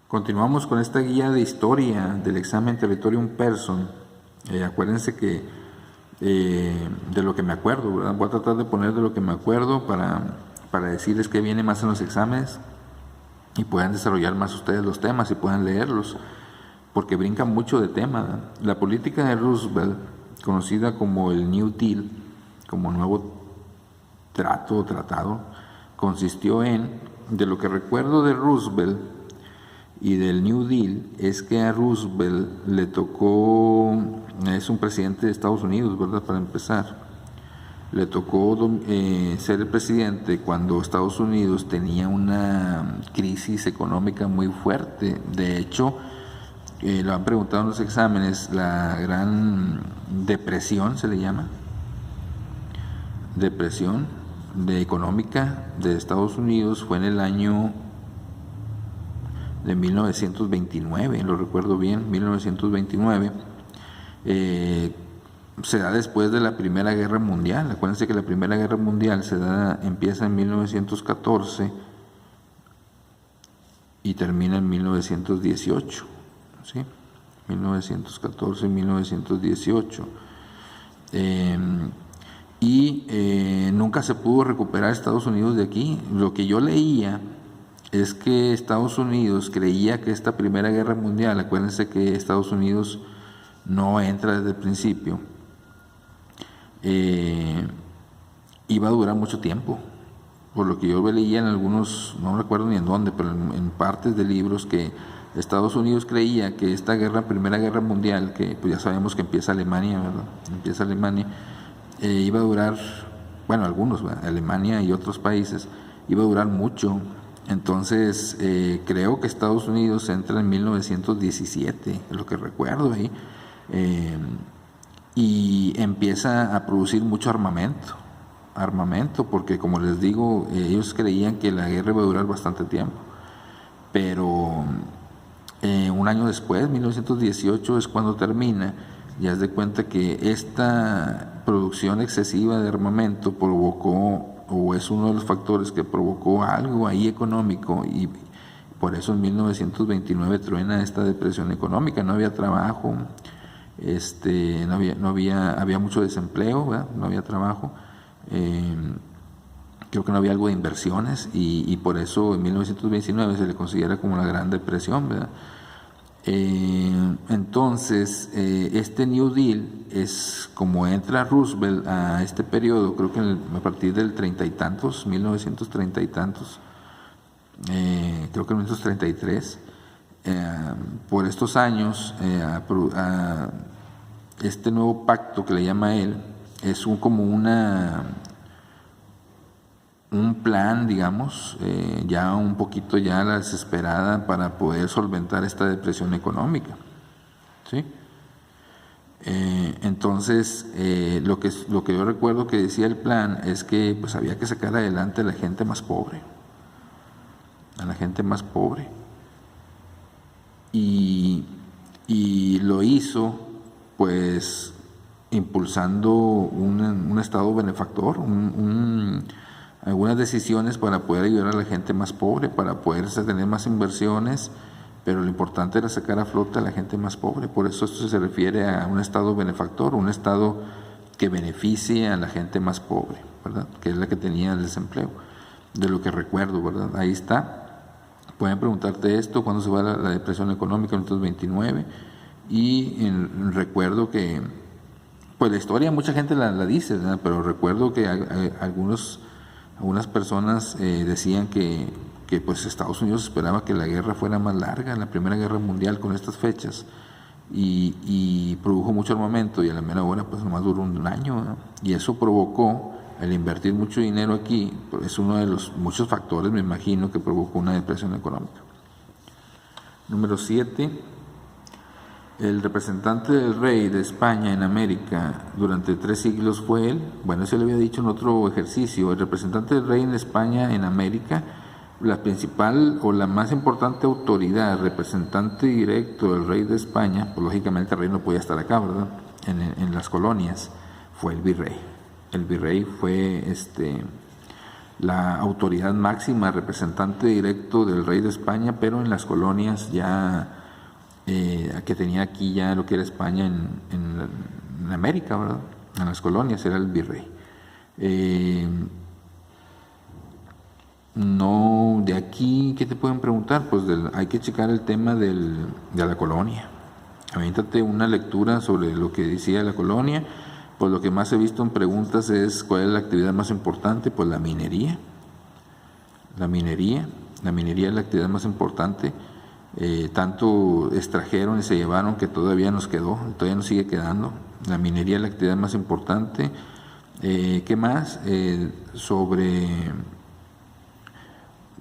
Continuamos con esta guía de historia del examen Territorium Person. Acuérdense que de lo que me acuerdo, ¿verdad? Voy a tratar de poner de lo que me acuerdo para decirles qué viene más en los exámenes y puedan desarrollar más ustedes los temas y puedan leerlos, porque brincan mucho de tema, ¿verdad? La política de Roosevelt, conocida como el New Deal, como nuevo trato o tratado, consistió de lo que recuerdo de Roosevelt y del New Deal, es que a Roosevelt le tocó, es un presidente de Estados Unidos, ¿verdad? Para empezar, le tocó ser el presidente cuando Estados Unidos tenía una crisis económica muy fuerte. De hecho, lo han preguntado en los exámenes, la Gran Depresión se le llama, depresión económica de Estados Unidos, fue en el año de 1929, lo recuerdo bien, 1929. Se da después de la Primera Guerra Mundial. Acuérdense que la Primera Guerra Mundial empieza en 1914 y termina en 1918, ¿sí? 1914 y 1918. Nunca se pudo recuperar Estados Unidos de aquí. Lo que yo leía es que Estados Unidos creía que esta Primera Guerra Mundial, acuérdense que Estados Unidos no entra desde el principio, iba a durar mucho tiempo. Por lo que yo leía en algunos, no recuerdo ni en dónde, pero en partes de libros, que Estados Unidos creía que esta Primera Guerra Mundial, que pues ya sabemos que empieza Alemania, ¿verdad? Empieza Alemania, iba a durar, bueno, algunos, ¿verdad? Alemania y otros países, iba a durar mucho. Entonces, creo que Estados Unidos entra en 1917, es lo que recuerdo ahí, y empieza a producir mucho armamento, porque como les digo, ellos creían que la guerra iba a durar bastante tiempo, pero un año después, 1918, es cuando termina. Ya haz de cuenta que esta producción excesiva de armamento provocó, o es uno de los factores que provocó algo ahí económico, y por eso en 1929 truena esta depresión económica. No había trabajo, había mucho desempleo, ¿verdad? No había trabajo, creo que no había algo de inversiones, y por eso en 1929 se le considera como la Gran Depresión, ¿verdad? Entonces, este New Deal es como entra Roosevelt a este periodo, creo que a partir del 30 y tantos, 1930 y tantos, creo que en 1933, por estos años, este nuevo pacto que le llama él, es como un plan, digamos, ya un poquito ya la desesperada para poder solventar esta depresión económica, ¿sí? Entonces, lo que yo recuerdo que decía el plan es que pues había que sacar adelante a la gente más pobre, y lo hizo pues impulsando un estado benefactor, algunas decisiones para poder ayudar a la gente más pobre, para poder tener más inversiones, pero lo importante era sacar a flote a la gente más pobre. Por eso esto se refiere a un estado benefactor, un estado que beneficie a la gente más pobre, ¿verdad? Que es la que tenía el desempleo, de lo que recuerdo, ¿verdad? Ahí está. Pueden preguntarte esto, cuándo se va la depresión económica, en 1929, y recuerdo que, pues la historia mucha gente la dice, ¿verdad? Pero recuerdo que algunas personas decían que pues Estados Unidos esperaba que la guerra fuera más larga, la Primera Guerra Mundial, con estas fechas, y produjo mucho armamento, y a la mera hora pues nomás duró un año, ¿no? Y eso provocó, el invertir mucho dinero aquí, es uno de los muchos factores, me imagino, que provocó una depresión económica. Número 7. El representante del rey de España en América durante 3 siglos fue él. Bueno, eso le había dicho en otro ejercicio. El representante del rey en España en América, la principal o la más importante autoridad, representante directo del rey de España, pues lógicamente el rey no podía estar acá, ¿verdad? En las colonias, fue el virrey. El virrey fue la autoridad máxima, representante directo del rey de España, pero en las colonias ya que tenía aquí ya lo que era España en América, ¿verdad? En las colonias era el virrey. No, de aquí, ¿qué te pueden preguntar? Pues hay que checar el tema de la colonia. Avéntate una lectura sobre lo que decía la colonia. Pues lo que más he visto en preguntas es cuál es la actividad más importante. Pues la minería. La minería es la actividad más importante. Tanto extrajeron y se llevaron que todavía nos quedó, todavía nos sigue quedando. La minería es la actividad más importante. ¿Qué más?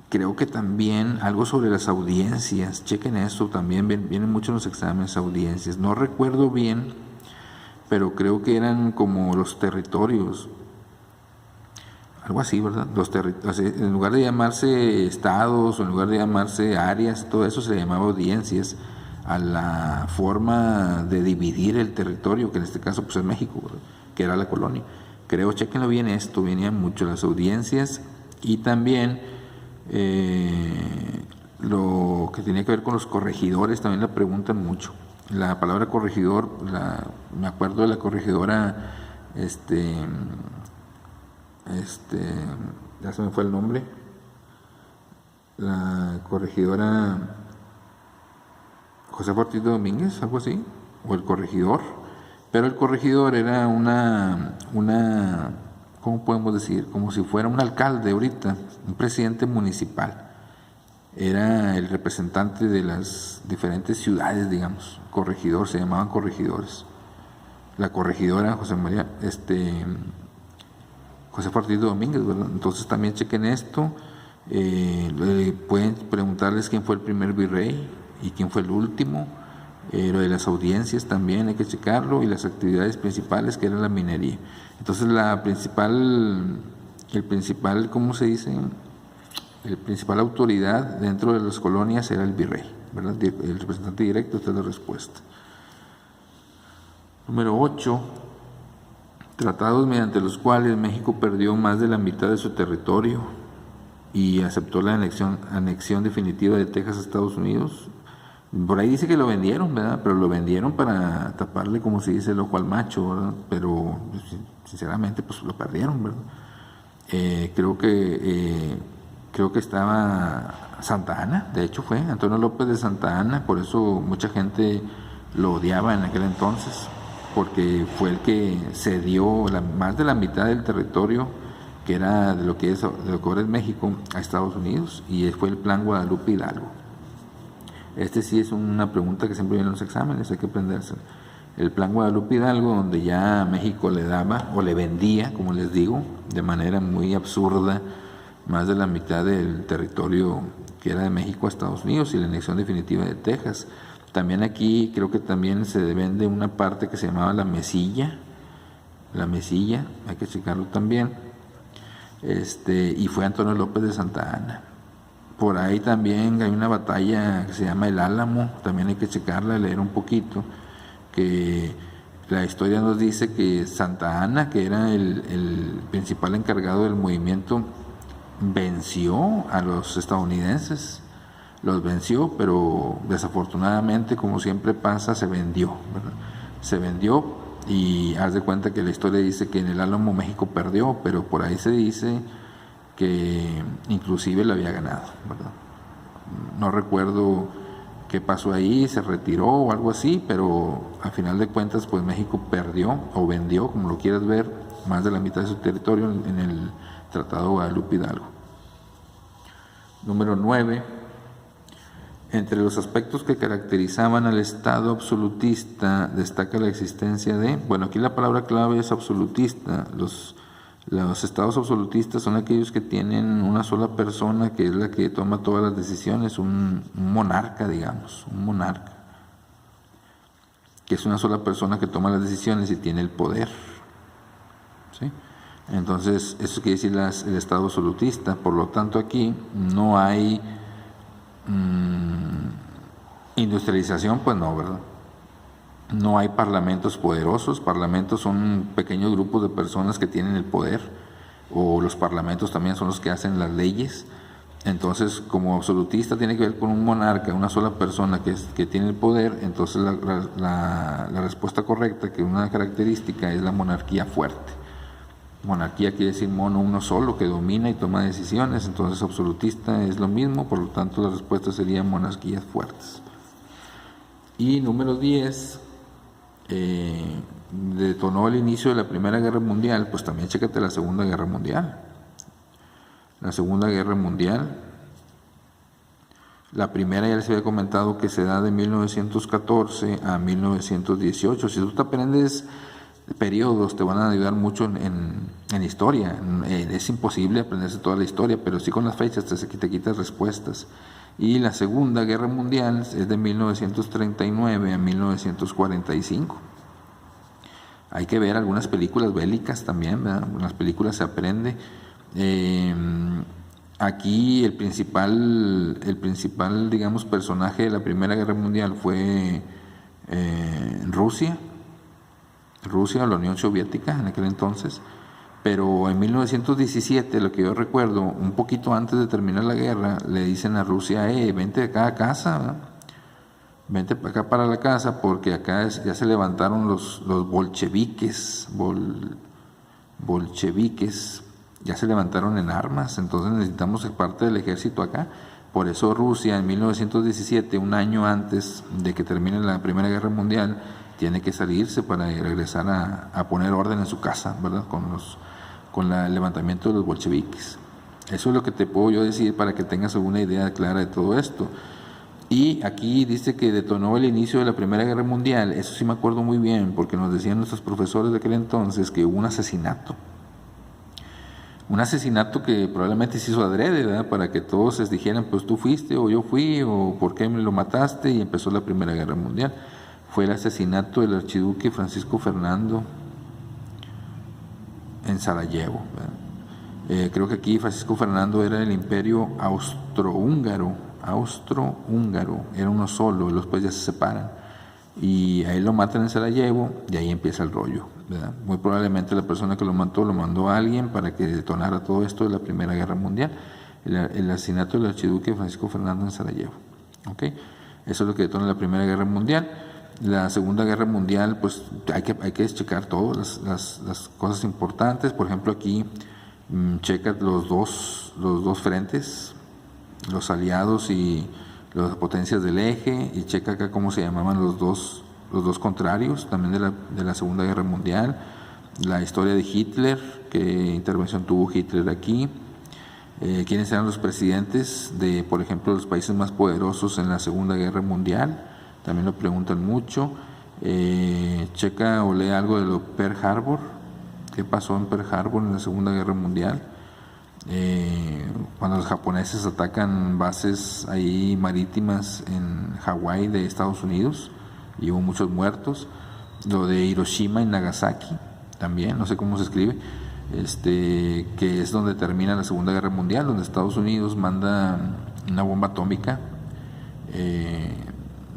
Creo que también algo sobre las audiencias. Chequen eso, también vienen mucho en los exámenes audiencias. No recuerdo bien, pero creo que eran como los territorios. Algo así, ¿verdad? En lugar de llamarse estados o en lugar de llamarse áreas, todo eso se le llamaba audiencias a la forma de dividir el territorio, que en este caso pues es México, ¿verdad? Que era la colonia. Creo, chequenlo bien esto, venían mucho las audiencias y también lo que tenía que ver con los corregidores, también la preguntan mucho. La palabra corregidor, me acuerdo de la corregidora, ya se me fue el nombre, la corregidora José Ortiz de Domínguez, algo así, o el corregidor, pero el corregidor era ¿cómo podemos decir? Como si fuera un alcalde ahorita, un presidente municipal. Era el representante de las diferentes ciudades, digamos, corregidor, se llamaban corregidores. La corregidora José Ortiz de Domínguez, ¿verdad? Entonces también chequen esto. Pueden preguntarles quién fue el primer virrey y quién fue el último. Lo de las audiencias también hay que checarlo, y las actividades principales, que era la minería. Entonces el principal, ¿cómo se dice? El principal autoridad dentro de las colonias era el virrey, ¿verdad? El representante directo. Esta es la respuesta. Número 8. Tratados mediante los cuales México perdió más de la mitad de su territorio y aceptó la anexión definitiva de Texas a Estados Unidos. Por ahí dice que lo vendieron, ¿verdad? Pero lo vendieron para taparle, como se dice, el ojo al macho, ¿verdad? Pero sinceramente pues lo perdieron, ¿verdad? Creo que estaba Santa Anna, de hecho fue Antonio López de Santa Anna, por eso mucha gente lo odiaba en aquel entonces, porque fue el que cedió más de la mitad del territorio que era de lo que ahora es México a Estados Unidos, y fue el Plan Guadalupe Hidalgo. Sí es una pregunta que siempre viene en los exámenes, hay que aprenderse. El Plan Guadalupe Hidalgo, donde ya México le daba o le vendía, como les digo, de manera muy absurda, más de la mitad del territorio que era de México a Estados Unidos, y la anexión definitiva de Texas. También aquí creo que también se vende una parte que se llamaba la Mesilla, hay que checarlo también. Y fue Antonio López de Santa Anna. Por ahí también hay una batalla que se llama el Álamo, también hay que checarla, leer un poquito, que la historia nos dice que Santa Anna, que era el principal encargado del movimiento, venció a los estadounidenses, los venció, pero desafortunadamente, como siempre pasa, se vendió, ¿verdad? Se vendió, y haz de cuenta que la historia dice que en el Álamo México perdió, pero por ahí se dice que inclusive la había ganado, ¿verdad? No recuerdo qué pasó ahí, se retiró o algo así, pero a final de cuentas pues México perdió o vendió, como lo quieras ver, más de la mitad de su territorio en el Tratado Guadalupe Hidalgo. Número 9. Entre los aspectos que caracterizaban al Estado absolutista destaca la existencia de, aquí la palabra clave es absolutista. Los estados absolutistas son aquellos que tienen una sola persona que es la que toma todas las decisiones, un monarca, digamos, un monarca, que es una sola persona que toma las decisiones y tiene el poder, ¿sí? Entonces, eso quiere decir el estado absolutista. Por lo tanto, aquí no hay industrialización, pues no, ¿verdad? No hay parlamentos poderosos. Parlamentos son pequeños grupos de personas que tienen el poder. o los parlamentos también son los que hacen las leyes. Entonces, como absolutista tiene que ver con un monarca, una sola persona que tiene el poder, entonces la respuesta correcta, que una característica, es la monarquía fuerte. Monarquía quiere decir mono, uno solo, que domina y toma decisiones. Entonces absolutista es lo mismo, por lo tanto la respuesta sería monarquías fuertes. Y número 10, detonó el inicio de la Primera Guerra Mundial. Pues también chécate la Segunda Guerra Mundial. La Segunda Guerra Mundial, la primera ya les había comentado que se da de 1914 a 1918. Si tú te aprendes periodos, te van a ayudar mucho en historia. Es imposible aprenderse toda la historia, pero sí con las fechas te quitas respuestas. Y la Segunda Guerra Mundial es de 1939 a 1945. Hay que ver algunas películas bélicas también, ¿verdad? En las películas se aprende. Aquí el principal, digamos, personaje de la Primera Guerra Mundial fue Rusia, o la Unión Soviética en aquel entonces. Pero en 1917, lo que yo recuerdo, un poquito antes de terminar la guerra, le dicen a Rusia: vente acá a casa, ¿verdad? Vente para acá para la casa, porque acá ya se levantaron los bolcheviques, ya se levantaron en armas, entonces necesitamos ser parte del ejército acá. Por eso Rusia en 1917, un año antes de que termine la Primera Guerra Mundial, tiene que salirse para regresar a poner orden en su casa, ¿verdad? Con el levantamiento de los bolcheviques. Eso es lo que te puedo yo decir para que tengas alguna idea clara de todo esto. Y aquí dice que detonó el inicio de la Primera Guerra Mundial. Eso sí me acuerdo muy bien, porque nos decían nuestros profesores de aquel entonces que hubo un asesinato. Un asesinato que probablemente se hizo adrede, ¿verdad? Para que todos les dijeran: pues tú fuiste, o yo fui, o por qué me lo mataste, y empezó la Primera Guerra Mundial. Fue el asesinato del archiduque Francisco Fernando en Sarajevo, ¿verdad? Creo que aquí Francisco Fernando era del Imperio Austrohúngaro, era uno solo, y después ya se separan. Y ahí lo matan en Sarajevo, y ahí empieza el rollo, ¿verdad? Muy probablemente la persona que lo mató lo mandó a alguien para que detonara todo esto de la Primera Guerra Mundial, el asesinato del archiduque Francisco Fernando en Sarajevo. ¿Okay? Eso es lo que detona la Primera Guerra Mundial. La Segunda Guerra Mundial, pues hay que checar todas las cosas importantes. Por ejemplo, aquí checa los dos frentes, los aliados y las potencias del eje, y checa acá cómo se llamaban los dos contrarios también de la Segunda Guerra Mundial. La historia de Hitler, qué intervención tuvo Hitler aquí, quiénes eran los presidentes de, por ejemplo, los países más poderosos en la Segunda Guerra Mundial, también lo preguntan mucho. Checa o lee algo de lo Pearl Harbor, qué pasó en Pearl Harbor en la Segunda Guerra Mundial. Cuando los japoneses atacan bases ahí marítimas en Hawái de Estados Unidos y hubo muchos muertos. Lo de Hiroshima y Nagasaki también, no sé cómo se escribe, que es donde termina la Segunda Guerra Mundial, donde Estados Unidos manda una bomba atómica,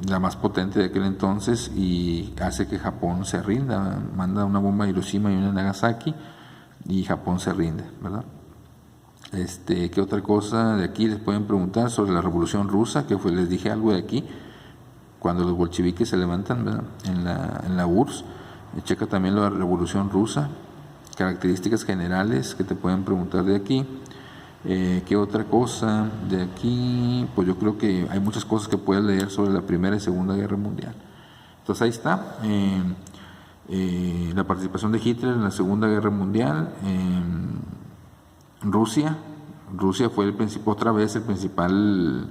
la más potente de aquel entonces, y hace que Japón se rinda. Manda una bomba a Hiroshima y una a Nagasaki y Japón se rinde, ¿verdad? ¿Qué otra cosa de aquí les pueden preguntar? Sobre la Revolución Rusa, que les dije algo de aquí, cuando los bolcheviques se levantan, ¿verdad? en la URSS. Checa también la Revolución Rusa, características generales que te pueden preguntar de aquí. ¿Qué otra cosa de aquí? Pues yo creo que hay muchas cosas que puedes leer sobre la Primera y Segunda Guerra Mundial. Entonces ahí está la participación de Hitler en la Segunda Guerra Mundial. Rusia fue otra vez el principal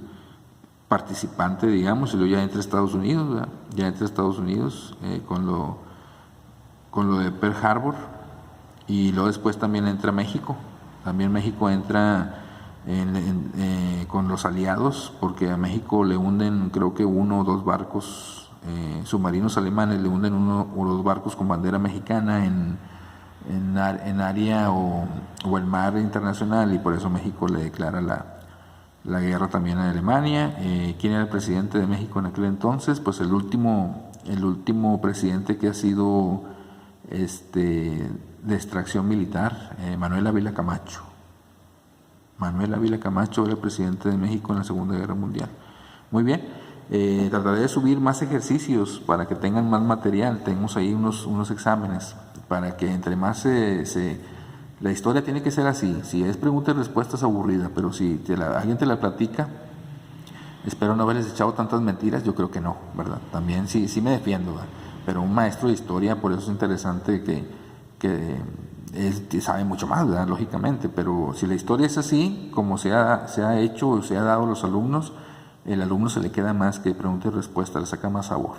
participante, digamos, y luego ya entra Estados Unidos, ¿verdad? Ya entra Estados Unidos con lo de Pearl Harbor, y luego después también entra México. También México entra con los aliados, porque a México le hunden, creo que 1 o 2 barcos submarinos alemanes, le hunden 1 o 2 barcos con bandera mexicana en área o el mar internacional, y por eso México le declara la guerra también a Alemania. ¿Quién era el presidente de México en aquel entonces? Pues el último presidente que ha sido de extracción militar, Manuel Ávila Camacho. Manuel Ávila Camacho era el presidente de México en la Segunda Guerra Mundial. Muy bien, trataré de subir más ejercicios para que tengan más material. Tenemos ahí unos exámenes para que entre más la historia tiene que ser así. Si es pregunta y respuesta es aburrida, pero si alguien te la platica, espero no haberles echado tantas mentiras, yo creo que no, ¿verdad? También sí me defiendo, ¿verdad? Pero un maestro de historia, por eso es interesante que sabe mucho más, ¿verdad? Lógicamente, pero si la historia es así, como se ha hecho o se ha dado a los alumnos, el alumno se le queda más que pregunta y respuesta, le saca más sabor.